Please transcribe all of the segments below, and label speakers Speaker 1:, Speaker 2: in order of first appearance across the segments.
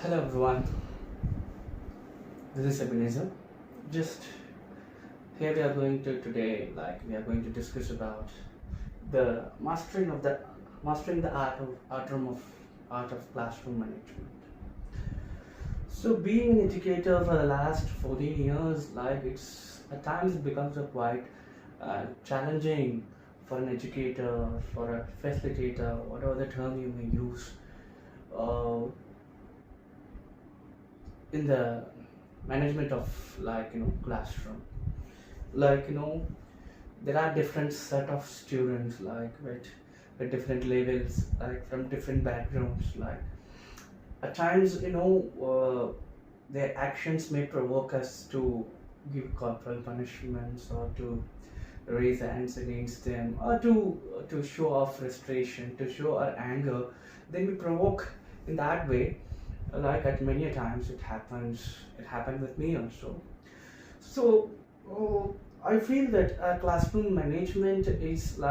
Speaker 1: Hello everyone, this is Ebenezer. Just here we are going to today, we are going to discuss about the mastering the art of classroom management. So being an educator for the last 14 years, it's at times it becomes a quite challenging for an educator, for a facilitator, whatever the term you may use, uh, in the management of classroom. like you know there are different set of students with different levels, from different backgrounds. At times, their actions may provoke us to give corporal punishments, or to raise hands against them, or to show our frustration, to show our anger. They may provoke in that way. At many a times it happened with me also. So, I feel that classroom management is it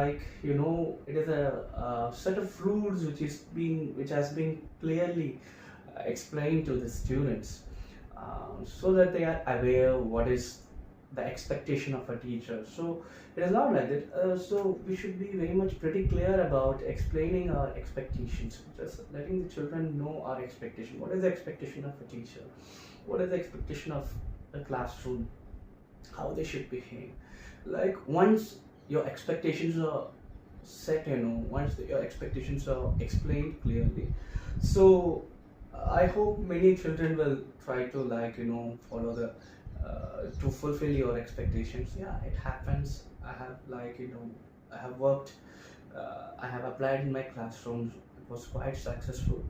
Speaker 1: is a set of rules which has been clearly explained to the students, so that they are aware what is the expectation of a teacher. So it is not like that. So we should be very much pretty clear about explaining our expectations, just letting the children know our expectation. What is the expectation of a teacher? What is the expectation of a classroom? How they should behave. Once your expectations are set, once your expectations are explained clearly, so I hope many children will try to follow the to fulfill your expectations. Yeah, it happens. I have I have worked, I have applied in my classrooms. It was quite successful,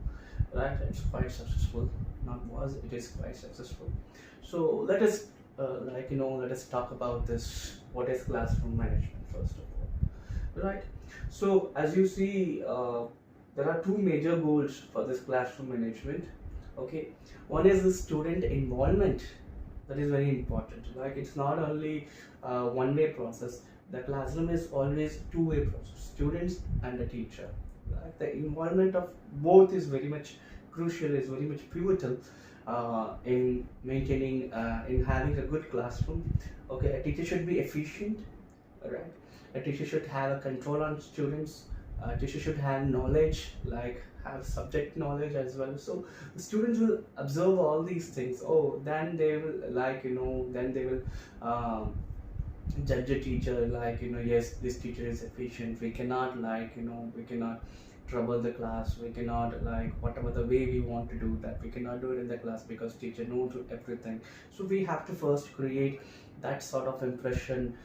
Speaker 1: right? It's quite successful. Not was, it is quite successful. So let us let us talk about this. What is classroom management first of all, right? So as you see, there are two major goals for this classroom management. Okay, one is the student involvement. That is very important. It's not only one-way process. The classroom is always two-way process, students and the teacher. The involvement of both is very much crucial, is very much pivotal in maintaining, in having a good classroom. Okay, a teacher should be efficient, right? A teacher should have a control on students. A teacher should have knowledge, have subject knowledge as well. So the students will observe all these things. Oh, then they will then they will judge a teacher, yes, this teacher is efficient. We cannot we cannot trouble the class. We cannot, whatever the way we want to do that, we cannot do it in the class because teacher knows everything. So we have to first create that sort of impression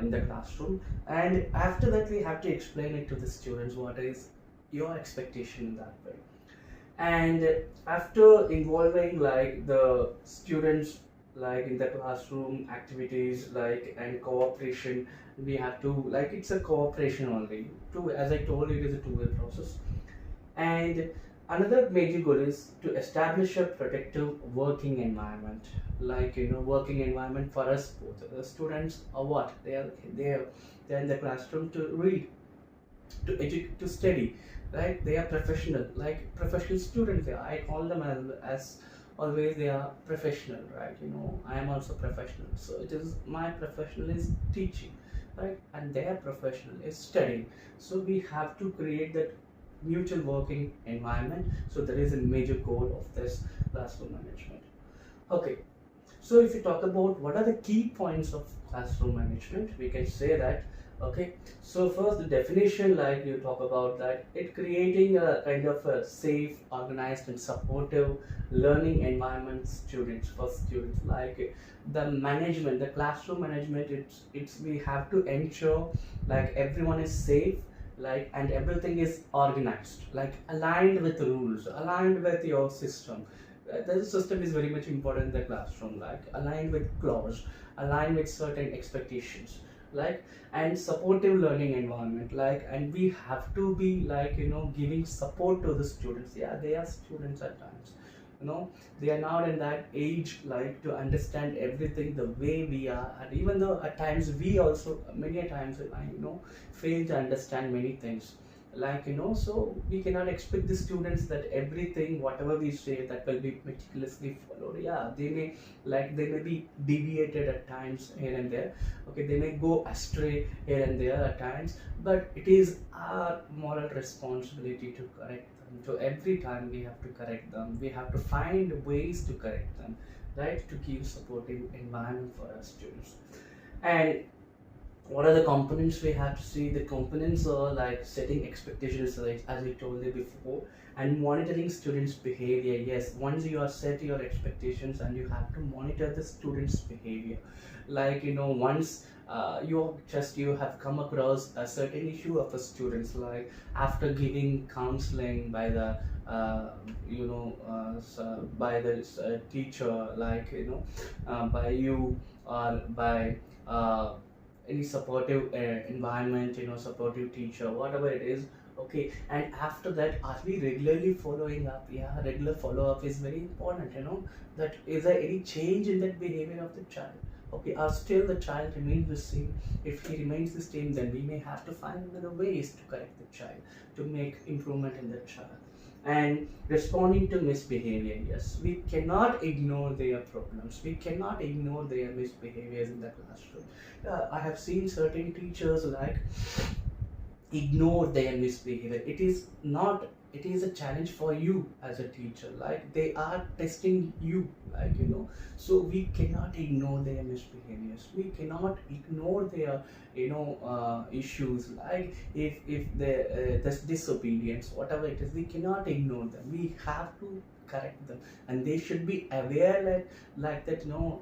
Speaker 1: in the classroom, and after that we have to explain it to the students what is your expectation in that way. And after involving the students in the classroom activities, and cooperation, we have to, it's a cooperation only. Two, as I told you, it is a two-way process. And another major goal is to establish a protective working environment. Working environment for us both. The students are what? They are in the classroom to read, to study, right? They are professional, professional students. I call them as always, they are professional, right? I am also professional. So it is, my professional is teaching, right? And their professional is studying. So we have to create that mutual working environment. So that is a major goal of this classroom management. Okay, so if you talk about what are the key points of classroom management, we can say that. Okay, so first the definition, you talk about that it creating a kind of a safe, organized and supportive learning environment for students. The management, the classroom management, it's we have to ensure everyone is safe, and everything is organized, aligned with rules, aligned with your system. The system is very much important in the classroom, aligned with clause, aligned with certain expectations, and supportive learning environment, and we have to be giving support to the students. Yeah, they are students at times, they are not in that age to understand everything the way we are. And even though at times we also, many a times, fail to understand many things, So we cannot expect the students that everything whatever we say that will be meticulously followed. Yeah, they may be deviated at times here and there. Okay, they may go astray here and there at times, but it is our moral responsibility to correct them. So every time we have to correct them, we have to find ways to correct them, right, to give supportive environment for our students. And what are the components we have to see? The components are like setting expectations, like as I told you before, and monitoring students behavior. Yes, once you are set your expectations, and you have to monitor the students behavior. Once you have come across a certain issue of the students, like after giving counseling by the by the teacher, by you, or by any supportive environment, supportive teacher, whatever it is. Okay, and after that, are we regularly following up? Yeah, regular follow up is very important. That is there any change in that behavior of the child? Okay, or still the child remains the same? If he remains the same, then we may have to find other ways to correct the child, to make improvement in the child. And responding to misbehavior, yes, we cannot ignore their problems, we cannot ignore their misbehaviors in the classroom. I have seen certain teachers ignore their misbehavior. It is a challenge for you as a teacher, like they are testing you, so we cannot ignore their misbehaviors, we cannot ignore their issues, like if there's disobedience, whatever it is, we cannot ignore them, we have to correct them. And they should be aware that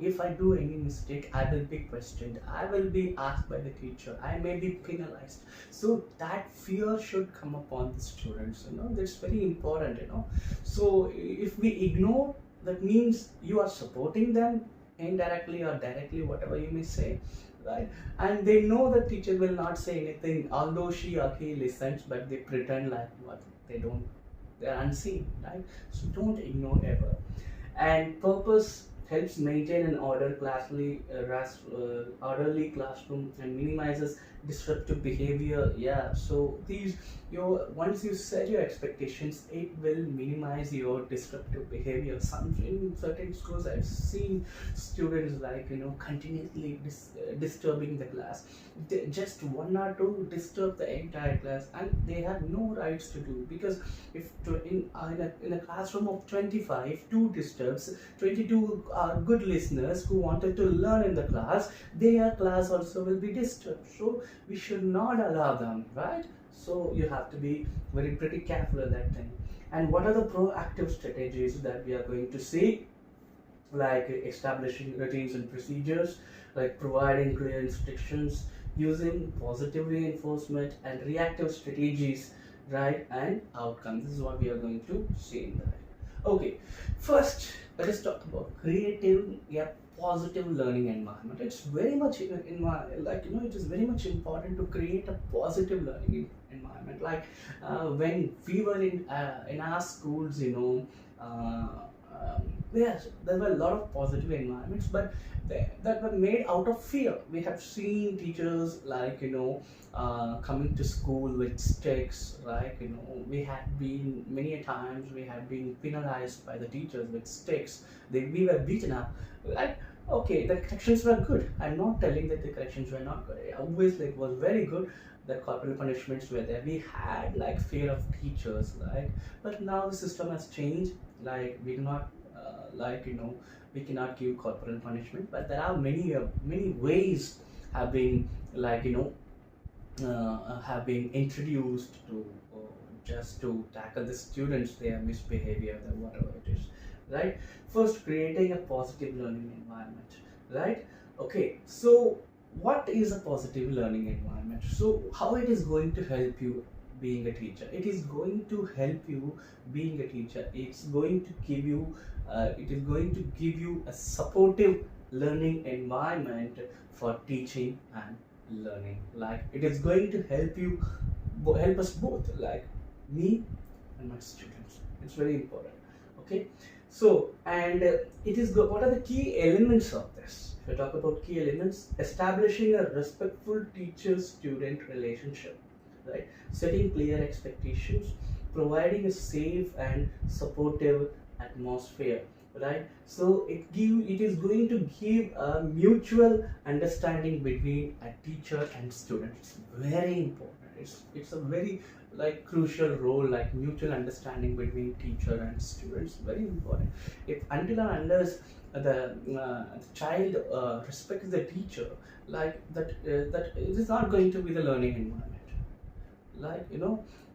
Speaker 1: if I do any mistake, I will be questioned, I will be asked by the teacher, I may be penalized. So that fear should come upon the students, that's very important. So if we ignore, that means you are supporting them indirectly or directly, whatever you may say, right? And they know the teacher will not say anything, although she or he listens, but they pretend like what they don't, they're unseen, right? So don't ignore ever. And purpose helps maintain an orderly classroom and minimizes disruptive behavior. Yeah, so once you set your expectations, it will minimize your disruptive behavior. In certain schools, I've seen students continuously disturbing the class. Just one or two disturb the entire class, and they have no rights to do, because in a classroom of 25, two disturbs, 22 are good listeners who wanted to learn in the class, their class also will be disturbed. So we should not allow them, right? So you have to be pretty careful at that time. And what are the proactive strategies that we are going to see? Like establishing routines and procedures, like providing clear instructions, using positive reinforcement and reactive strategies, right? And outcomes. This is what we are going to see in that. Okay, first let us talk about creating a positive learning environment. It's very much it is very much important to create a positive learning environment. When we were in our schools, yes, there were a lot of positive environments, but that were made out of fear. We have seen teachers coming to school with sticks, we had been many a times we had been penalized by the teachers with sticks. We were beaten up, right? Okay, the corrections were good. I'm not telling that the corrections were not good. Obviously, it was very good. The corporal punishments were there. We had fear of teachers, right? But now the system has changed. We do not we cannot give corporal punishment, but there are many ways have been have been introduced to just to tackle the students, their misbehavior, whatever it is, right? First, creating a positive learning environment, right? Okay, so what is a positive learning environment? So how it is going to help you being a teacher? It is going to help you being a teacher. It's going to give you a supportive learning environment for teaching and learning. It is going to help us both, like me and my students. It's very important. Okay, so and what are the key elements of this? If I talk about key elements, establishing a respectful teacher-student relationship, right? Setting clear expectations, providing a safe and supportive atmosphere, right? So it is going to give a mutual understanding between a teacher and student. It's very important. It's a very like crucial role, like mutual understanding between teacher and students, very important. If until and unless the child respects the teacher, like that it is not going to be the learning environment. Like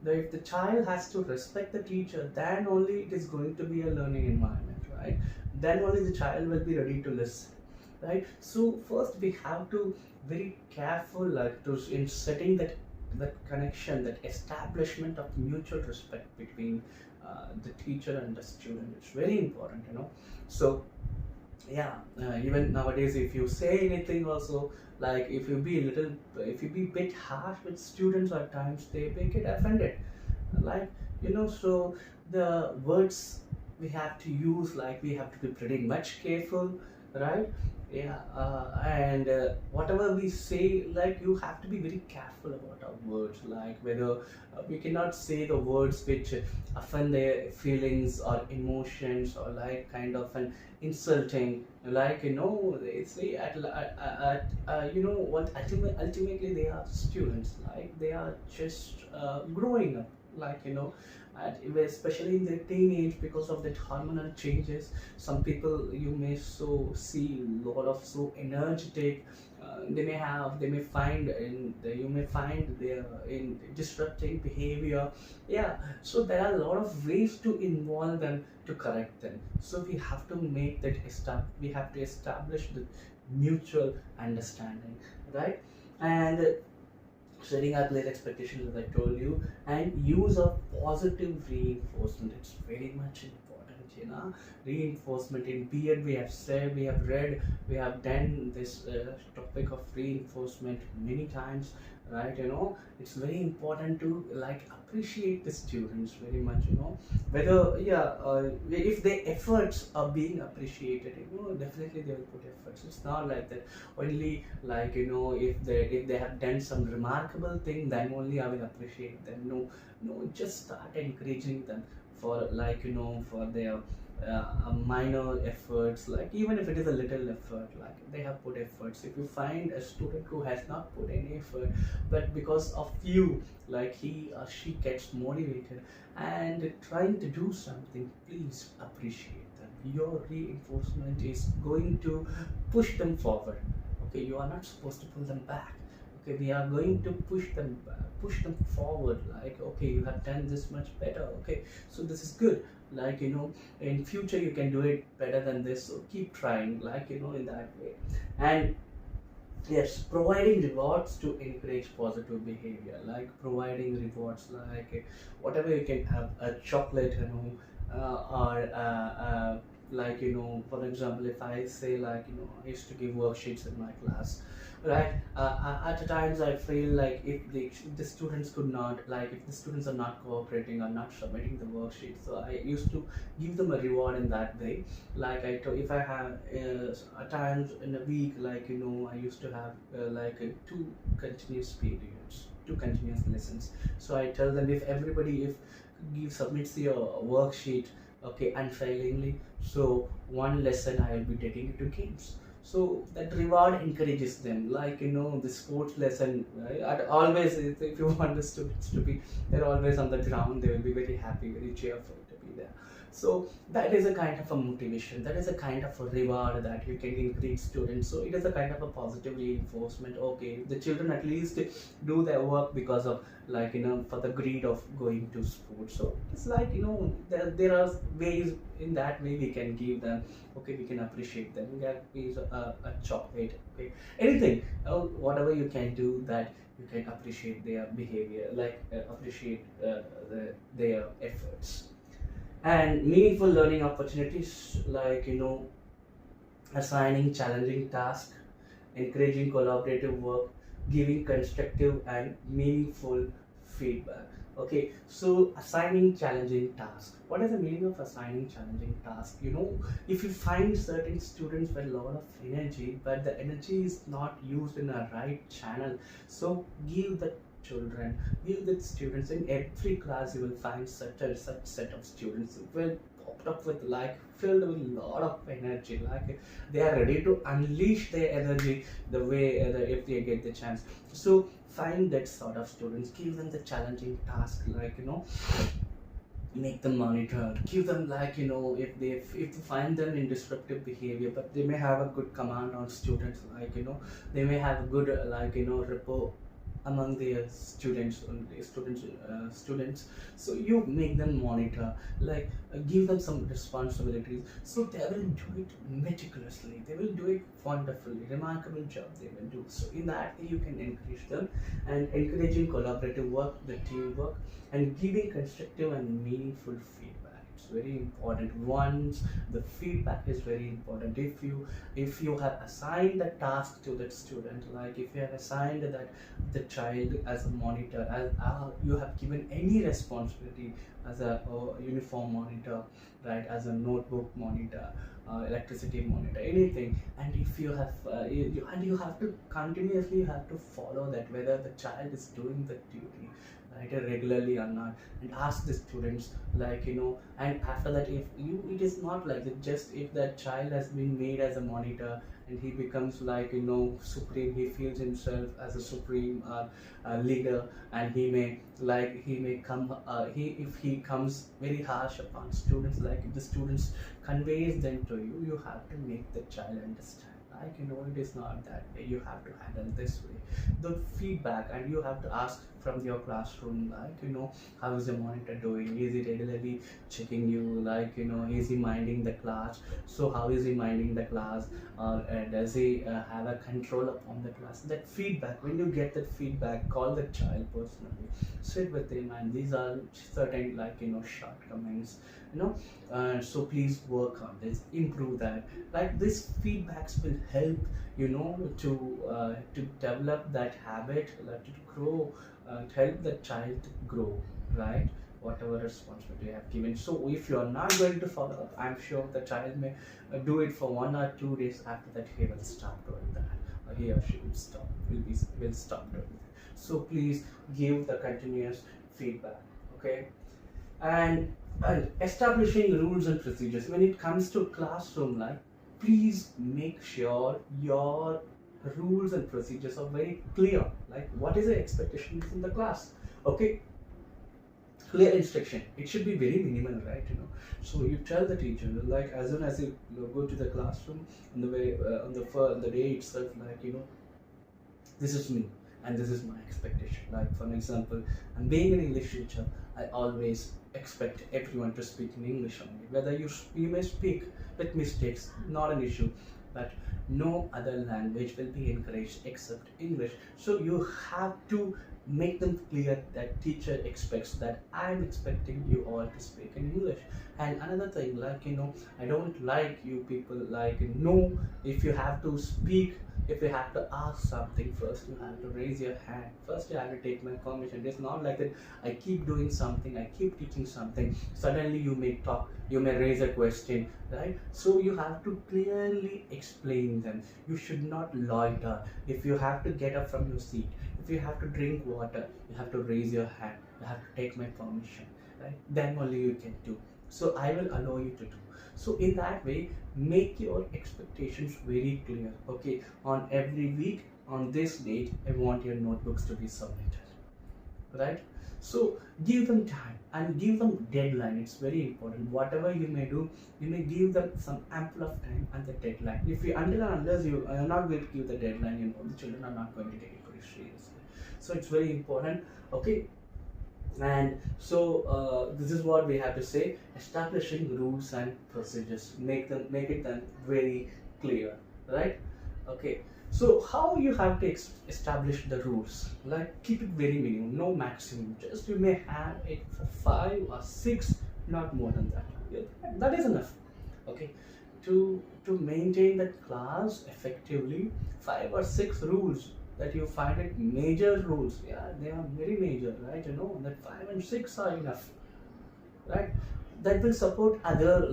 Speaker 1: if the child has to respect the teacher, then only it is going to be a learning environment, right? Then only the child will be ready to listen, right? So first we have to very careful, like to in setting that connection, that establishment of mutual respect between the teacher and the student. It's very important, so yeah, even nowadays if you say anything also, like if you be bit harsh with students, at times they may get offended, like so the words we have to use, like we have to be pretty much careful, right? Yeah, and whatever we say, like you have to be very careful about our words, like whether we cannot say the words which offend their feelings or emotions, or like kind of an insulting, like they say what ultimately they are students, like they are just growing up, like especially in their teenage, because of that hormonal changes. Some people you may see a lot of so energetic, they may find you may find their in disrupting behavior. Yeah, so there are a lot of ways to involve them, to correct them. So we have to make that we have to establish the mutual understanding, right? And setting our clear expectations, as I told you, and use of positive reinforcement. It's very much important, Reinforcement in B.Ed, we have said, we have read, we have done this topic of reinforcement many times, right? It's very important to like appreciate the students very much, whether if their efforts are being appreciated, definitely they will put efforts. It's not like that only, like if they have done some remarkable thing, then only I will appreciate them. No, just start encouraging them for like for their minor efforts, like even if it is a little effort, like they have put efforts. If you find a student who has not put any effort, but because of you, like he or she gets motivated and trying to do something, please appreciate them. Your reinforcement is going to push them forward. Okay, you are not supposed to pull them back. Okay, we are going to push them forward, like okay, you have done this much better, okay, so this is good, like in future you can do it better than this, so keep trying, like in that way. And yes, providing rewards to encourage positive behavior, like providing rewards, like whatever you can have a chocolate, or like for example, if I say, like I used to give worksheets in my class, right? At times I feel like if the students could not, like if the students are not cooperating or not submitting the worksheet, so I used to give them a reward in that way. Like if I have at times in a week, like I used to have two continuous periods, two continuous lessons. So I tell them, if everybody if submits your worksheet, okay, unfailingly, so one lesson I will be taking it to games. So that reward encourages them, like the sports lesson, right? Always, if you want the students to be, they're always on the ground, they will be very happy, very cheerful to be there. So that is a kind of a motivation, that is a kind of a reward that you can increase students. So it is a kind of a positive reinforcement. Okay, the children at least do their work because of, like for the greed of going to sports. So it's like there are ways, in that way we can give them, okay, we can appreciate them, we can give a chocolate, okay, anything, whatever you can do, that you can appreciate their behavior, like appreciate their efforts. And meaningful learning opportunities, like assigning challenging tasks, encouraging collaborative work, giving constructive and meaningful feedback. Okay, so assigning challenging tasks. What is the meaning of assigning challenging tasks? If you find certain students with a lot of energy, but the energy is not used in a right channel, so give the children, give the students. In every class you will find such set of students well popped up with like filled with a lot of energy, like they are ready to unleash their energy the way if they get the chance. So find that sort of students, give them the challenging task, like make them monitor, give them like if you find them in disruptive behavior, but they may have a good command on students, like they may have good rapport among their students. So you make them monitor, like give them some responsibilities, so they will do it meticulously, they will do it wonderfully, remarkable job they will do. So in that way you can encourage them, and encouraging collaborative work, the teamwork, and giving constructive and meaningful feedback, it's very important. Once the feedback is very important, if you have assigned the task to that student, like if you have assigned that the child as a monitor, as you have given any responsibility as a uniform monitor, right, as a notebook monitor, electricity monitor, anything, and if you have and you have to continuously, you have to follow that whether the child is doing the duty right regularly or not, and ask the students, like and after that, if you, it is not like that, just if that child has been made as a monitor and he becomes like supreme, he feels himself as a supreme leader, and he may come he if he comes very harsh upon students, like if the students conveys them to you, you have to make the child understand, like it is not that way, you have to handle this way the feedback, and you have to ask from your classroom, like how is the monitor doing, is he regularly checking you, like is he minding the class, so how is he minding the class, or does he have a control upon the class. That feedback, when you get that feedback, call the child personally, sit with him, and these are certain shortcomings, so please work on this, improve that, like this feedbacks will help to develop that habit, like to grow, to help the child to grow, right, whatever responsibility you have given. So if you are not going to follow up, I'm sure the child may do it for 1 or 2 days, after that he will stop doing that, or he or she will stop doing that. So please give the continuous feedback, okay. And establishing rules and procedures when it comes to classroom, like please make sure your rules and procedures are very clear, like what is the expectation in the class, okay. Clear instruction, it should be very minimal, right, so you tell the teacher, like as soon as you go to the classroom, on the way on the day itself, like this is me and this is my expectation. Like for an example, I'm being an English teacher, I always expect everyone to speak in English only, whether you may speak with mistakes, not an issue, but no other language will be encouraged except English. So you have to make them clear that teacher expects that I'm expecting you all to speak in English. And another thing, like I don't like you people, like if you have to speak, if you have to ask something, first you have to raise your hand, first you have to take my permission. It's not like that I keep doing something, I keep teaching something, suddenly you may talk, you may raise a question, right? So you have to clearly explain them. You should not loiter. If you have to get up from your seat, if you have to drink water, you have to raise your hand, you have to take my permission, right? Then only you can do. So I will allow you to do. So in that way, make your expectations very clear, okay. On every week, on this date, I want your notebooks to be submitted, right? So give them time and give them deadline. It's very important. Whatever you may do, you may give them some ample of time and the deadline. If you unless you are not going to give the deadline, the children are not going to take it very seriously. So it's very important, okay. And so this is what we have to say: establishing rules and procedures, make it then very clear, right? Okay. So how you have to establish the rules? Like keep it very minimum, no maximum. Just you may have it for 5 or 6, not more than that. Yeah, that is enough. Okay. To maintain that class effectively, 5 or 6 rules that you find it major rules. Yeah, they are very major, right? That 5 and 6 are enough, right? That will support other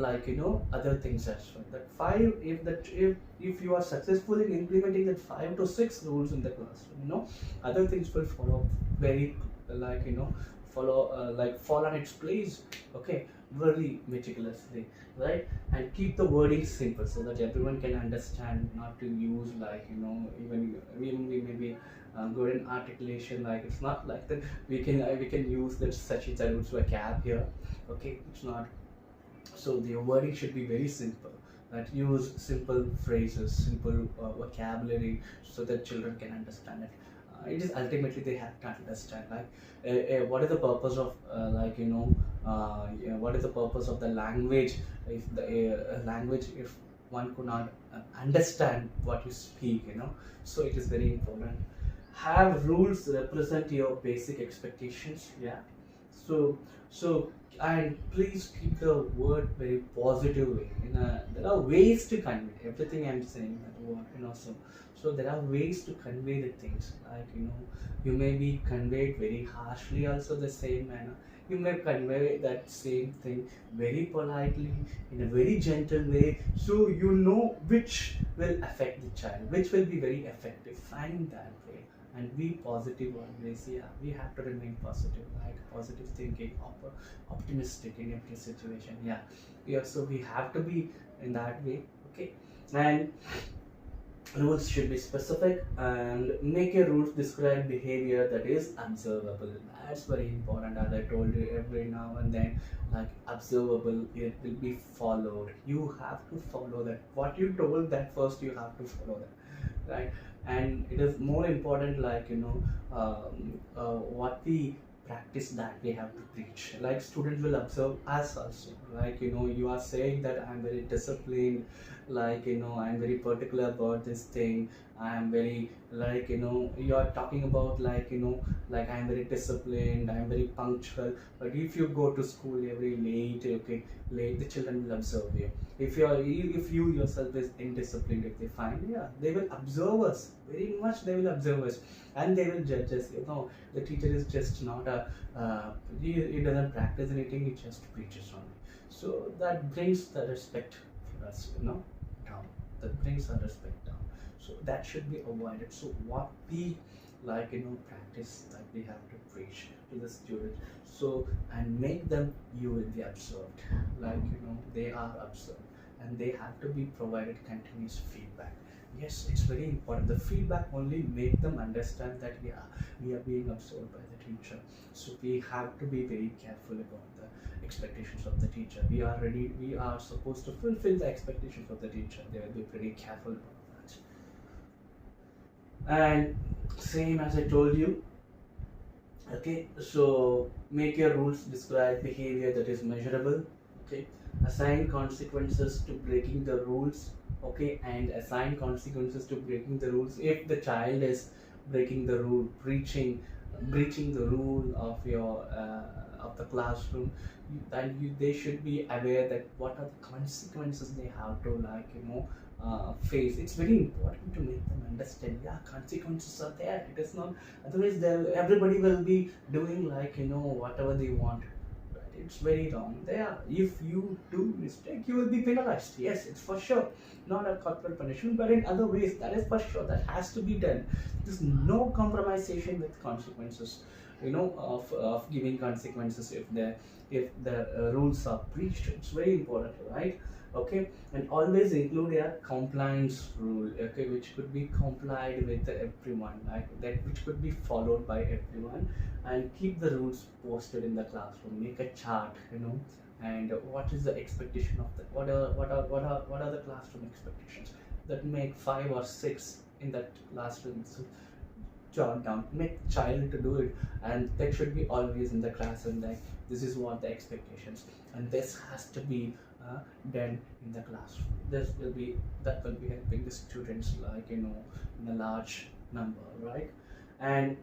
Speaker 1: other things as well. That five, if you are successful in implementing that 5 to 6 rules in the classroom, other things will follow very, like follow, like fall on its place, okay, very meticulously, right? And keep the wording simple so that everyone can understand, not to use, like even we may be good in articulation, like it's not like that we can use that Sachin Tendulkar's vocab here, okay, it's not. So the wording should be very simple, that use simple phrases, simple vocabulary, so that children can understand it. It is ultimately they have to understand, like what is the purpose of, what is the purpose of the language, if the language, if one could not understand what you speak, so it is very important. Have rules represent your basic expectations, yeah. So and please keep the word very positive way. There are ways to convey everything I'm saying, that word, so there are ways to convey the things, like you may be conveyed very harshly also, the same manner you may convey that same thing very politely, in a very gentle way, so which will affect the child, which will be very effective. Find that way and be positive always. Yeah, we have to remain positive, like positive thinking, optimistic in every situation. Yeah, so we have to be in that way, okay. And rules should be specific, and make your rules describe behavior that is observable. That's very important, as I told you, every now and then, like observable, it will be followed. You have to follow that. What you told, that first you have to follow that, right? And it is more important, like what we practice, that we have to preach. Like students will observe us also, like you are saying that I'm very disciplined, like I'm very particular about this thing, I'm very, like you are talking about, like like I'm very disciplined, I'm very punctual. But if you go to school every late, okay, late, the children will observe you. If you yourself is indisciplined, if they find, yeah, they will observe us very much, they will observe us, and they will judge us. The teacher is just not a he doesn't practice anything, he just preaches only. So that brings the respect for us, down. That brings the respect down. So that should be avoided. So what we, like practice, that we have to preach to the student, so and make them, you will be observed, like they are observed, and they have to be provided continuous feedback. Yes, it's very important. The feedback only make them understand that we are being observed by the teacher. So we have to be very careful about the expectations of the teacher. We are supposed to fulfill the expectations of the teacher. They will be pretty careful about that. And same as I told you, okay, so make your rules describe behavior that is measurable, okay. Assign consequences to breaking the rules, okay, and assign consequences to breaking the rules. If the child is breaking the rule, breaching the rule of your of the classroom, they should be aware that what are the consequences they have to, like face. It's very important to make them understand, yeah, consequences are there. It is not, otherwise everybody will be doing, like whatever they want. It's very wrong there. If you do mistake, you will be penalized. Yes, it's for sure. Not a corporal punishment, but in other ways, that is for sure. That has to be done. There's no compromisation with consequences. Of giving consequences if the rules are breached. It's very important, right? Okay, and always include a compliance rule, okay, which could be complied with everyone, like that, which could be followed by everyone. And keep the rules posted in the classroom. Make a chart, and what is the expectation of the, what are the classroom expectations, that make 5 or 6 in that classroom. So jot down, make child to do it, and that should be always in the class, and like this is what the expectations, and this has to be done in the classroom. That will be helping the students, like in a large number, right? And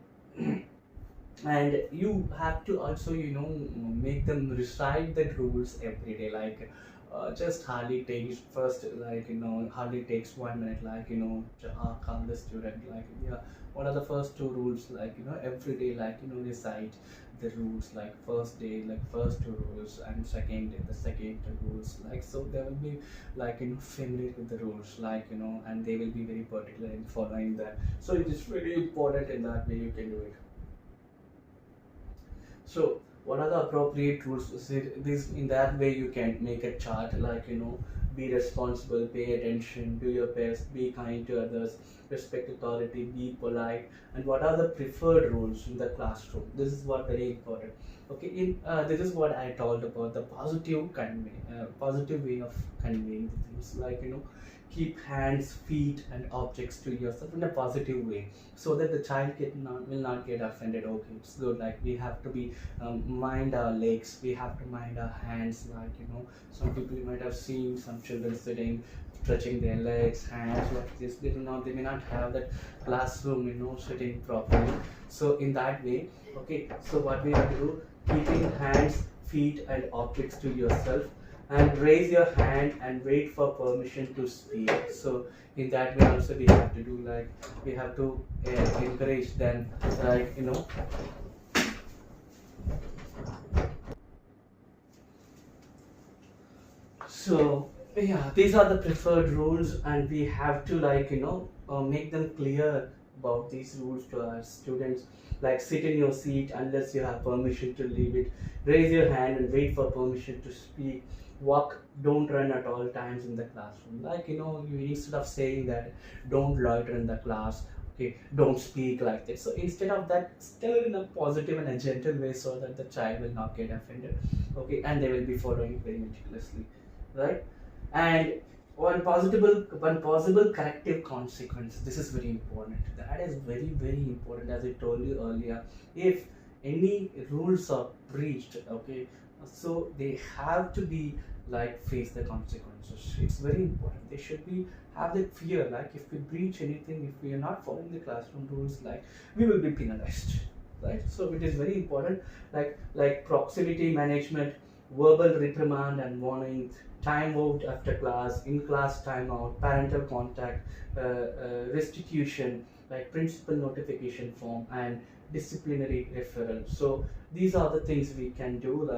Speaker 1: and you have to also make them recite the rules every day, like just hardly takes first, like hardly takes 1 minute, to calm the student, yeah, what are the first two rules, every day, recite the rules, like first day, like first two rules, and second day the second two rules, so they will be familiar with the rules, and they will be very particular in following that. So it is very important in that way you can do it. So what are the appropriate rules? This in that way you can make a chart, be responsible, pay attention, do your best, be kind to others, respect authority, be polite, and what are the preferred rules in the classroom? This is what very important. Okay, this is what I told about the positive way of conveying the things, keep hands, feet, and objects to yourself in a positive way, so that the child will not get offended. Okay, it's good. Like we have to be mind our legs, we have to mind our hands. Some people you might have seen some children sitting, stretching their legs, hands like this. They may not have that classroom, sitting properly. So in that way, okay. So what we have to do, keeping hands, feet, and objects to yourself, and raise your hand and wait for permission to speak. So in that way also we have to do, we have to encourage them, like you know so yeah, these are the preferred rules, and we have to make them clear about these rules to our students, like sit in your seat unless you have permission to leave it, raise your hand and wait for permission to speak, walk, don't run at all times in the classroom. You, instead of saying that, don't loiter in the class, okay, don't speak like that. So instead of that, still in a positive and a gentle way, so that the child will not get offended, okay, and they will be following very meticulously, right? And one possible corrective consequence, this is very important, that is very very important, as I told you earlier. If any rules are breached, okay, so they have to be face the consequences. It's very important, they should be have that fear, if we breach anything, if we are not following the classroom rules, we will be penalized, right? So it is very important, proximity management, verbal reprimand and warning, time out after class, in class timeout, parental contact, restitution, principal notification form, and disciplinary referral. So these are the things we can do,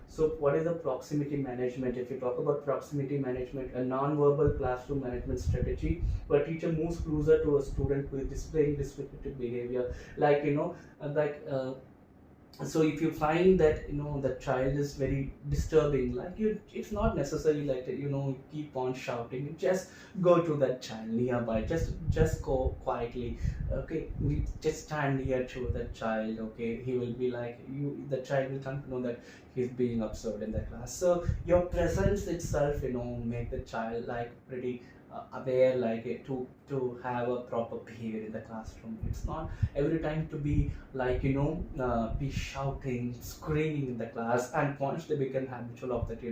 Speaker 1: so what is the proximity management? If you talk about proximity management, a non-verbal classroom management strategy where teacher moves closer to a student who is displaying disruptive behavior, so if you find that the child is very disturbing, it's not necessary keep on shouting. You just go to that child nearby, just go quietly, okay, we just stand near to the child, okay, he will be the child will come to know that he's being observed in the class. So your presence itself make the child pretty aware, to have a proper behavior in the classroom. It's not every time to be be shouting, screaming in the class, and once they become habitual of that,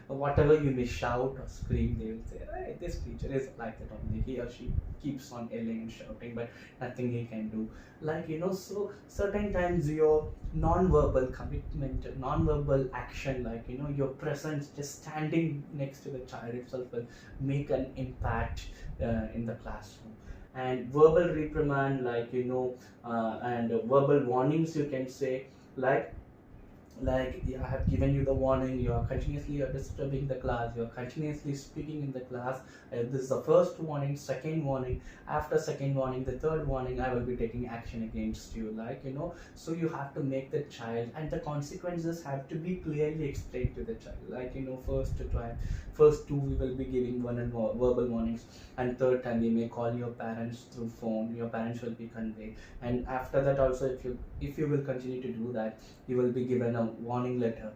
Speaker 1: whatever you may shout or scream, they will say, hey, this teacher is like that only, he or she keeps on yelling and shouting, but nothing he can do. So certain times your non-verbal commitment, non-verbal action, your presence, just standing next to the child itself, will make an impact in the classroom. And verbal reprimand, and verbal warnings, you can say, yeah, I have given you the warning, you are continuously disturbing the class, you are continuously speaking in the class, this is the first warning, second warning, after second warning, the third warning, I will be taking action against you, so you have to make the child, and the consequences have to be clearly explained to the child, first two we will be giving one and more verbal warnings, and third time we may call your parents through phone, your parents will be conveyed, and after that also, if you will continue to do that, you will be given a warning letter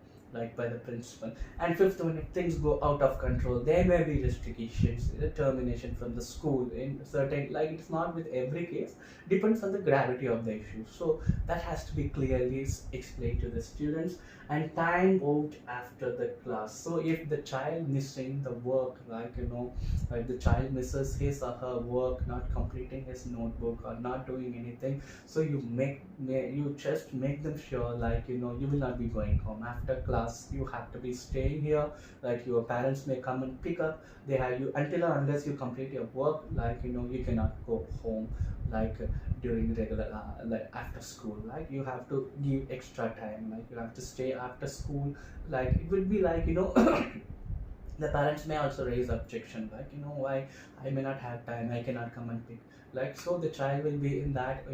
Speaker 1: by the principal. And fifth one, if things go out of control, there may be restrictions, termination from the school in certain, it's not with every case, depends on the gravity of the issue. So that has to be clearly explained to the students. and time out after the class. So if the child missing the work, like the child misses his or her work, not completing his notebook or not doing anything, so you just make them sure, you will not be going home after class. You have to be staying here. Like your parents may come and pick up. They have you until or unless you complete your work. You cannot go home like during regular like after school. Like you have to give extra time. Like you have to stay after school. Like it would be the parents may also raise objection, why I may not have time, I cannot come and pick. Like so the child will be in that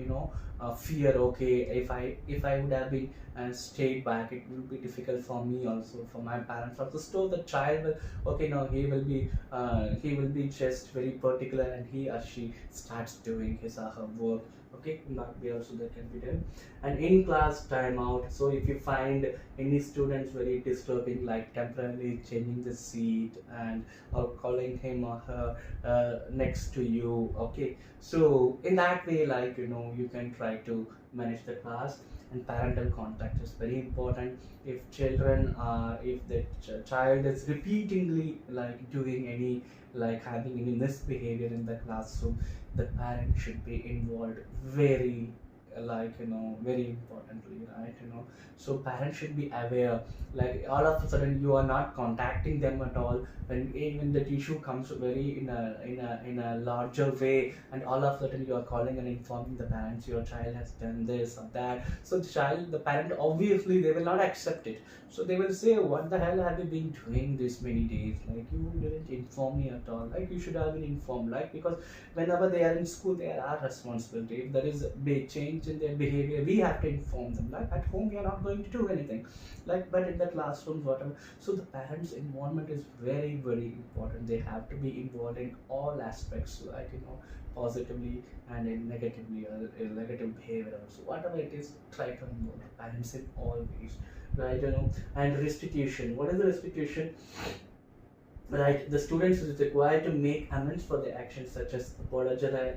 Speaker 1: fear. Okay, if I would have been stayed back, it will be difficult for me also, for my parents also. So the child will, okay, no, he will be just very particular, and he or she starts doing his or her work. Okay, not be also that can be done. And in class timeout, so if you find any students very disturbing, like temporarily changing the seat and or calling him or her next to you, okay, so in that way, you can try to manage the class. And parental contact is very important. If the child is repeatedly doing any, having any misbehavior in the classroom, the parent should be involved very, very importantly, right? So parents should be aware. Like all of a sudden you are not contacting them at all, when even that issue comes very in a larger way, and all of a sudden you are calling and informing the parents your child has done this or that. So the parent, obviously they will not accept it. So they will say, what the hell have you been doing this many days? Like you didn't inform me at all. Like you should have been informed. Like because whenever they are in school, they are our responsibility. If there is a big change in their behavior, we have to inform them. Like at home we are not going to do anything, but in the classrooms, whatever. So the parents involvement is very, very important. They have to be involved in all aspects, positively and in negatively, or in negative behavior also, whatever it is. Try to involve the parents in all ways, right? And restitution, what is the restitution? Right, the students is required to make amends for their actions, such as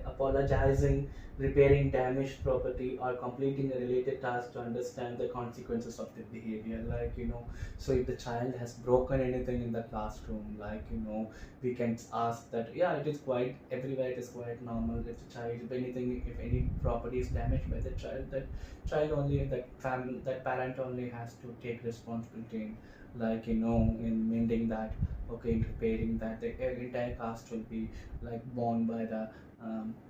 Speaker 1: apologizing, repairing damaged property, or completing a related task to understand the consequences of their behavior. So if the child has broken anything in the classroom, we can ask that, yeah, it is quite everywhere, it is quite normal. If the child, if any property is damaged by the child, that child only, that parent only has to take responsibility in, in mending that, okay, in repairing that. The entire cost will be borne by the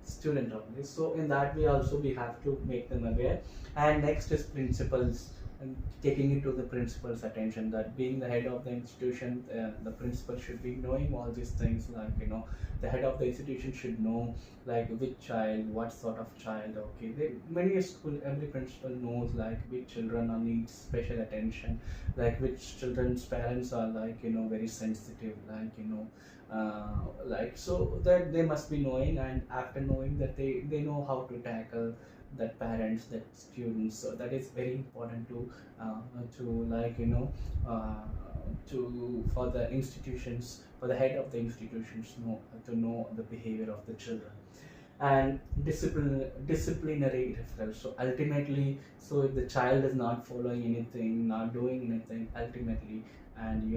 Speaker 1: student only. So in that way also we have to make them aware. And next is principals, and taking it to the principal's attention, that being the head of the institution, the principal should be knowing all these things. The head of the institution should know which child, what sort of child. Okay, many school, every principal knows which children are needs special attention, which children's parents are very sensitive, so that they must be knowing. And after knowing that, they know how to tackle that parents, that students. So that is very important uh, to for the institutions, for the head of the institutions to know the behavior of the children. And disciplinary referral. So ultimately, so if the child is not following anything, not doing anything, ultimately, and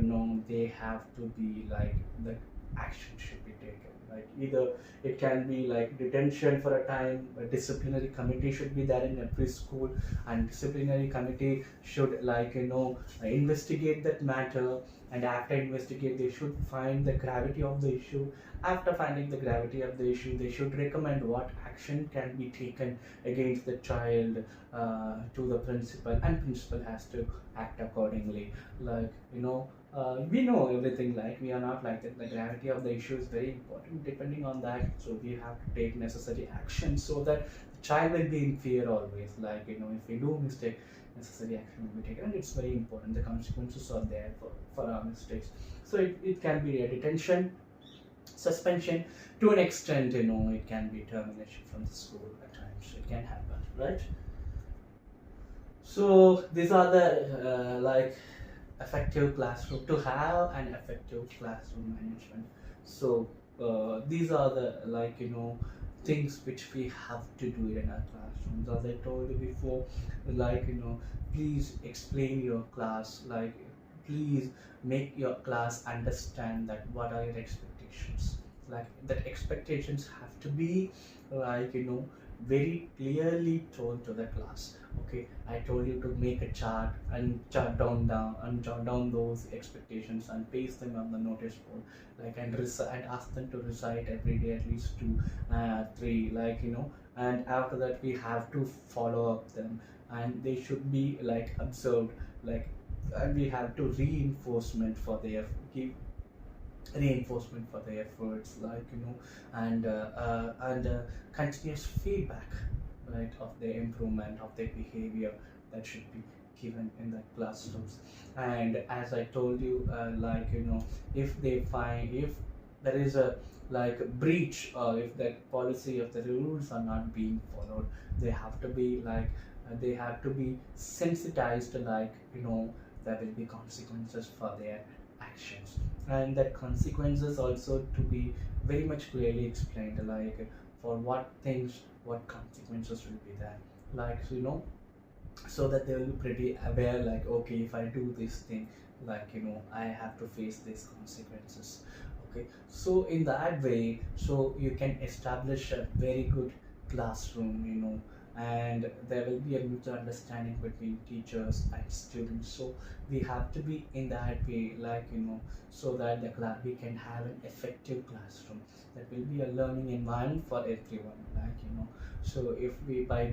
Speaker 1: they have to be the action should be taken. Either it can be detention for a time. A disciplinary committee should be there in every school, and disciplinary committee should investigate that matter. And after investigate, they should find the gravity of the issue. After finding the gravity of the issue, they should recommend what action can be taken against the child to the principal, and principal has to act accordingly. We know everything. We are not like that. The gravity of the issue is very important. Depending on that, so we have to take necessary action, so that the child will be in fear always. If we do mistake, necessary action will be taken, and it's very important. The consequences are there for our mistakes. So it can be a detention, suspension, to an extent. It can be termination from the school at times. It can happen, right? So these are the effective classroom, to have an effective classroom management. So these are the things which we have to do in our classrooms. As I told you before, like please explain your class, like please make your class understand that what are your expectations. Like that expectations have to be like very clearly told to the class. Okay, I told you to make a chart and jot down those expectations and paste them on the notice board, like and ask them to recite every day at least two, three, like and after that we have to follow up them, and they should be like observed, like and we have to give reinforcement for their efforts, like and continuous feedback, right, of their improvement of their behavior, that should be given in the classrooms. And as I told you, like if they find, if there is a like breach, or if that policy of the rules are not being followed, they have to be like they have to be sensitized, like there will be consequences for their actions, and that consequences also to be very much clearly explained, like for what things what consequences will be there, like so that they will be pretty aware, like okay, if I do this thing, like I have to face these consequences. Okay, so in that way, so you can establish a very good classroom, and there will be a mutual understanding between teachers and students. So we have to be in that way, like so that the class we can have an effective classroom, that will be a learning environment for everyone, like so if we by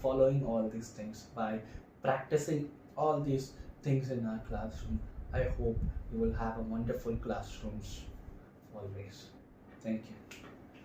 Speaker 1: following all these things, by practicing all these things in our classroom, I hope you will have a wonderful classrooms always. Thank you.